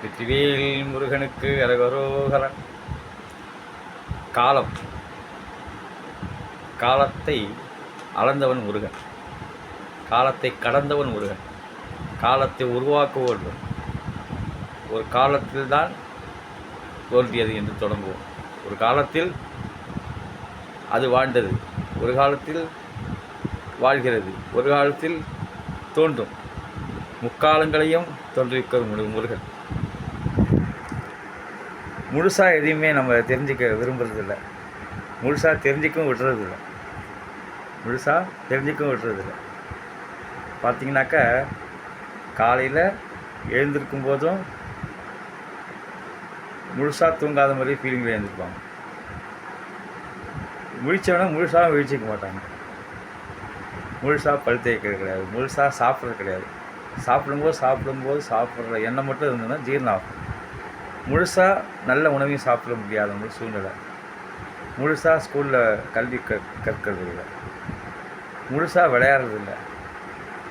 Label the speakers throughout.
Speaker 1: வெற்றிவேல் முருகனுக்கு அரகரோகர. காலம், காலத்தை அளந்தவன் முருகன், காலத்தை கடந்தவன் முருகன், காலத்தை உருவாக்குவோன். ஒரு காலத்தில்தான் தோன்றியது என்று தொடங்குவோம். ஒரு காலத்தில் அது வாழ்ந்தது, ஒரு காலத்தில் வாழ்கிறது, ஒரு காலத்தில் தோன்றும். முக்காலங்களையும் தோன்றிருக்கிற முருகன். முழுசாக எதையுமே நம்ம தெரிஞ்சிக்க விரும்புறதில்லை, முழுசாக தெரிஞ்சிக்கவும் விடுறதில்லை, பார்த்திங்கனாக்கா காலையில் எழுந்திருக்கும் போதும் முழுசாக தூங்காத மாதிரி ஃபீலிங்கில் எழுந்திருப்பாங்க. முழிச்சவனா முழுசாக விழிச்சிக்க மாட்டாங்க, முழுசாக பல் தேய்க்கிறது கிடையாது, முழுசாக சாப்பிட்றது கிடையாது. சாப்பிடும்போது சாப்பிட்ற எண்ணம் மட்டும் இருந்ததுன்னா ஜீரணம் ஆகும். முழுசாக நல்ல உணவையும் சாப்பிட முடியாத சூழ்நிலை. முழுசாக ஸ்கூலில் கல்வி கற்கிறது இல்லை, முழுசாக விளையாடுறதில்லை,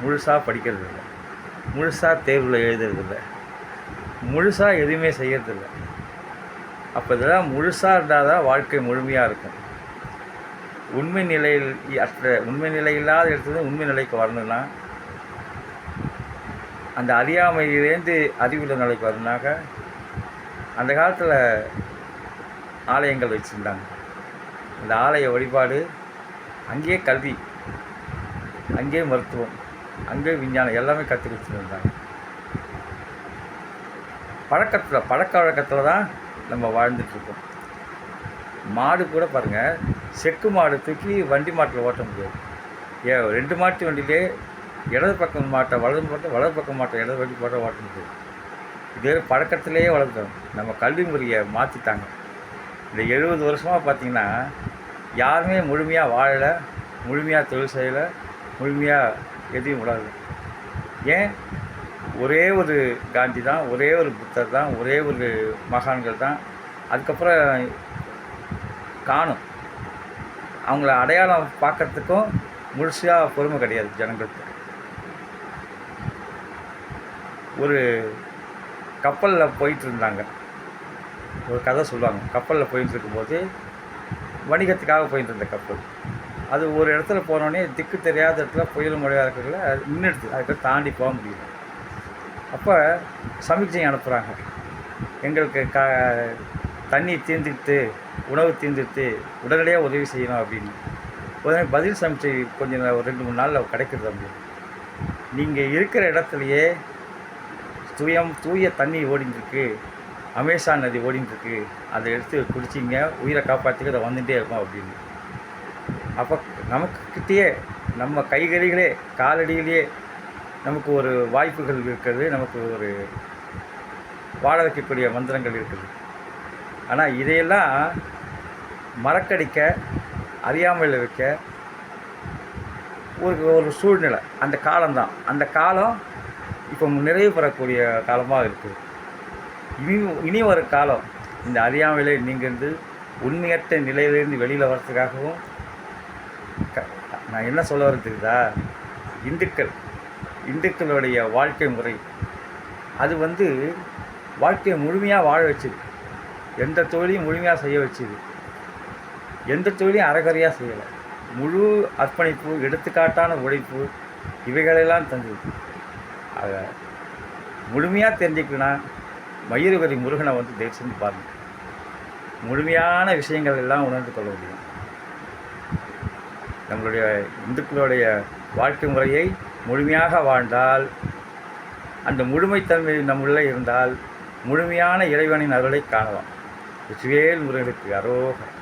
Speaker 1: முழுசாக படிக்கிறது இல்லை, முழுசாக தேர்வில் எழுதுறதில்லை, முழுசாக எதுவுமே செய்யறதில்லை. அப்போ இதெல்லாம் முழுசாக இருந்தால் தான் வாழ்க்கை முழுமையாக இருக்கும். உண்மை நிலை இல்லாத இடத்துல உண்மை நிலைக்கு வரணும்னா, அந்த அறியாமையிலேருந்து அறிவுள்ள நிலைக்கு வரணுனாக்க அந்த காலத்தில் ஆலயங்கள் வச்சுருந்தாங்க. அந்த ஆலய வழிபாடு, அங்கேயே கல்வி, அங்கேயே மருத்துவம், அங்கேயே விஞ்ஞானம் எல்லாமே கற்றுக் கொடுத்துருந்தாங்க. பழக்க வழக்கத்தில் தான் நம்ம வாழ்ந்துட்டுருக்கோம். மாடு கூட பாருங்கள், செக்கு மாடு தூக்கி வண்டி மாட்டில் ஓட்ட முடியாது. 2 மாட்டு வண்டியிலே இடது பக்கம் மாட்டை வலது பக்கம் மாட்டை இடது வண்டி போட்ட ஓட்ட முடியாது. இதே பழக்கத்திலேயே வளர்த்தோம். நம்ம கல்வி முறையை மாற்றிட்டாங்க. இந்த 70 வருஷமாக பார்த்திங்கன்னா யாருமே முழுமையாக வாழலை, முழுமையாக தொழில் செய்யலை, முழுமையாக எதையும் விடாது. ஏன்? ஒரே ஒரு காந்தி தான், ஒரே ஒரு புத்தர் தான், ஒரே ஒரு மகான்கள் தான். அதுக்கப்புறம் காணும். அவங்கள அடையாளம் பார்க்குறதுக்கும் முழுமையாக பொறுமை கிடையாது ஜனங்களுக்கு. ஒரு கப்பலில் போயிட்டு இருந்தாங்க, ஒரு கதை சொல்லுவாங்க. கப்பலில் போயிட்டு இருக்கும்போது, வணிகத்துக்காக போயிட்டு இருந்த கப்பல் அது ஒரு இடத்துல போனோடனே திக்கு தெரியாத இடத்துல புயல் மழையாக இருக்கிறதுல நின்றுடுது. அதுக்கு தாண்டி போக முடியல. அப்போ சமிக்ஞை அனுப்புகிறாங்க, எங்களுக்கு தண்ணி தீர்ந்துட்டு, உணவு தீர்ந்துட்டு, உடனடியாக உதவி செய்யணும் அப்படின்னு. உடனே பதில் சமிச்சை கொஞ்சம் ஒரு 2-3 நாளில் கிடைக்கிறது. அப்படி நீங்கள் இருக்கிற இடத்துலையே தூய தண்ணி ஓடிட்டுருக்கு, அமேசான் நதி ஓடிட்டுருக்கு, அதை எடுத்து குடிச்சிங்க, உயிரை காப்பாற்றிக்க அதை வந்துகிட்டே இருக்கும் அப்படின்னு. அப்போ நமக்குக்கிட்டேயே, நம்ம கைகளிலே காலடியிலேயே நமக்கு ஒரு வாய்ப்புகள் இருக்கிறது, நமக்கு ஒரு வாழ வைக்கக்கூடிய மந்திரங்கள் இருக்குது. ஆனால் இதையெல்லாம் மறக்கடிக்க, அறியாமல் வைக்க ஒரு சூழ்நிலை, அந்த காலம்தான். அந்த காலம் இப்போ நிறைவு பெறக்கூடிய காலமாக இருக்குது. இனி ஒரு காலம் இந்த அறியாமையிலே நீங்கிருந்து உண்மையற்ற நிலையிலிருந்து வெளியில் வர்றதுக்காகவும். நான் என்ன சொல்ல வரதுக்குதா, இந்துக்களுடைய வாழ்க்கை முறை அது வாழ்க்கையை முழுமையாக வாழ வச்சுது. எந்த தொழிலையும் முழுமையாக செய்ய வச்சுது, எந்த தொழிலையும் அறகுறையாக செய்யலை. முழு அர்ப்பணிப்பு, எடுத்துக்காட்டான உழைப்பு, இவைகளெல்லாம் தந்தது. அதை முழுமையாக தெரிஞ்சுக்கணுன்னா மயூரவரி முருகனை தயவு செஞ்சு பாருங்கள். முழுமையான விஷயங்கள் எல்லாம் உணர்ந்து கொள்ள முடியும். நம்மளுடைய இந்துக்களுடைய வாழ்க்கை முறையை முழுமையாக வாழ்ந்தால், அந்த முழுமைத்தன்மை நம்முள்ளே இருந்தால் முழுமையான இறைவனின் அருளை காணலாம். வெற்றிவேல் முருகனுக்கு அரோகரம்.